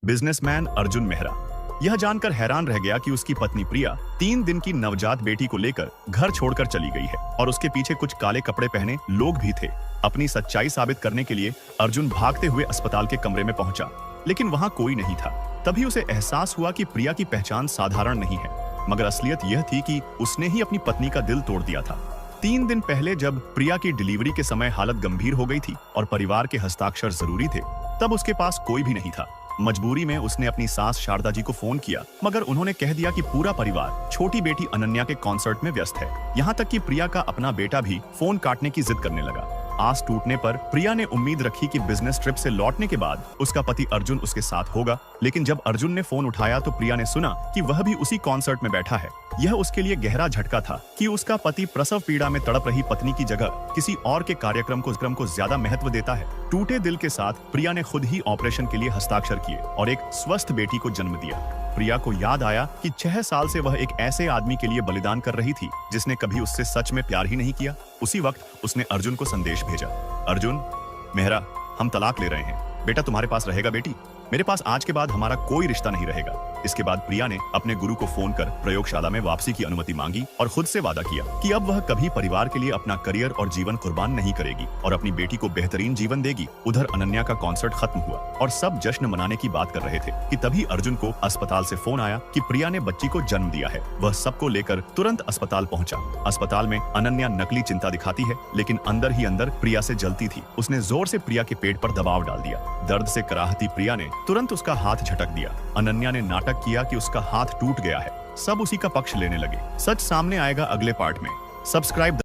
Businessman Arjun Mehra. यह जानकर हैरान रह गया कि उसकी पत्नी प्रिया 3 दिन की नवजात बेटी को लेकर घर छोड़कर चली गई है और उसके पीछे कुछ काले कपड़े पहने लोग भी थे। अपनी सच्चाई साबित करने के लिए अर्जुन भागते हुए अस्पताल के कमरे में पहुंचा, लेकिन वहां कोई नहीं था। तभी उसे एहसास हुआ कि प्रिया की पहचान साधारण नहीं है, मगर असलियत यह थी कि उसने ही अपनी पत्नी का दिल तोड़ दिया था। 3 दिन पहले जब प्रिया की डिलीवरी के समय हालत गंभीर हो गई थी और परिवार के हस्ताक्षर जरूरी थे, तब उसके पास कोई भी नहीं था। मजबूरी में उसने अपनी सास शारदा जी को फोन किया, मगर उन्होंने कह दिया कि पूरा परिवार छोटी बेटी अनन्या के कॉन्सर्ट में व्यस्त है। यहाँ तक कि प्रिया का अपना बेटा भी फोन काटने की जिद करने लगा। आस टूटने पर प्रिया ने उम्मीद रखी कि बिजनेस ट्रिप से लौटने के बाद उसका पति अर्जुन उसके साथ होगा, लेकिन जब अर्जुन ने फोन उठाया तो प्रिया ने सुना कि वह भी उसी कॉन्सर्ट में बैठा है। यह उसके लिए गहरा झटका था कि उसका पति प्रसव पीड़ा में तड़प रही पत्नी की जगह किसी और के कार्यक्रम को ज्यादा महत्व देता है। टूटे दिल के साथ प्रिया ने खुद ही ऑपरेशन के लिए हस्ताक्षर किए और एक स्वस्थ बेटी को जन्म दिया। प्रिया को याद आया कि 6 साल से वह एक ऐसे आदमी के लिए बलिदान कर रही थी जिसने कभी उससे सच में प्यार ही नहीं किया। उसी वक्त उसने अर्जुन को संदेश भेजा, अर्जुन मेहरा, हम तलाक ले रहे हैं। बेटा तुम्हारे पास रहेगा बेटी, मेरे पास आज के बाद हमारा कोई रिश्ता नहीं रहेगा। इसके बाद प्रिया ने अपने गुरु को फोन कर प्रयोगशाला में वापसी की अनुमति मांगी और खुद से वादा किया कि अब वह कभी परिवार के लिए अपना करियर और जीवन कुर्बान नहीं करेगी और अपनी बेटी को बेहतरीन जीवन देगी। उधर अनन्या का कॉन्सर्ट खत्म हुआ और सब जश्न मनाने की बात कर रहे थे कि तभी अर्जुन को अस्पताल से फोन आया कि प्रिया ने बच्ची को जन्म दिया है। वह सबको लेकर तुरंत अस्पताल पहुंचा। अस्पताल में अनन्या नकली चिंता दिखाती है, लेकिन अंदर ही अंदर प्रिया से जलती थी। उसने जोर से प्रिया के पेट पर दबाव डाल दिया। दर्द से कराहती प्रिया ने तुरंत उसका हाथ झटक दिया। अनन्या ने नाटक किया कि उसका हाथ टूट गया है। सब उसी का पक्ष लेने लगे। सच सामने आएगा अगले पार्ट में। सब्सक्राइब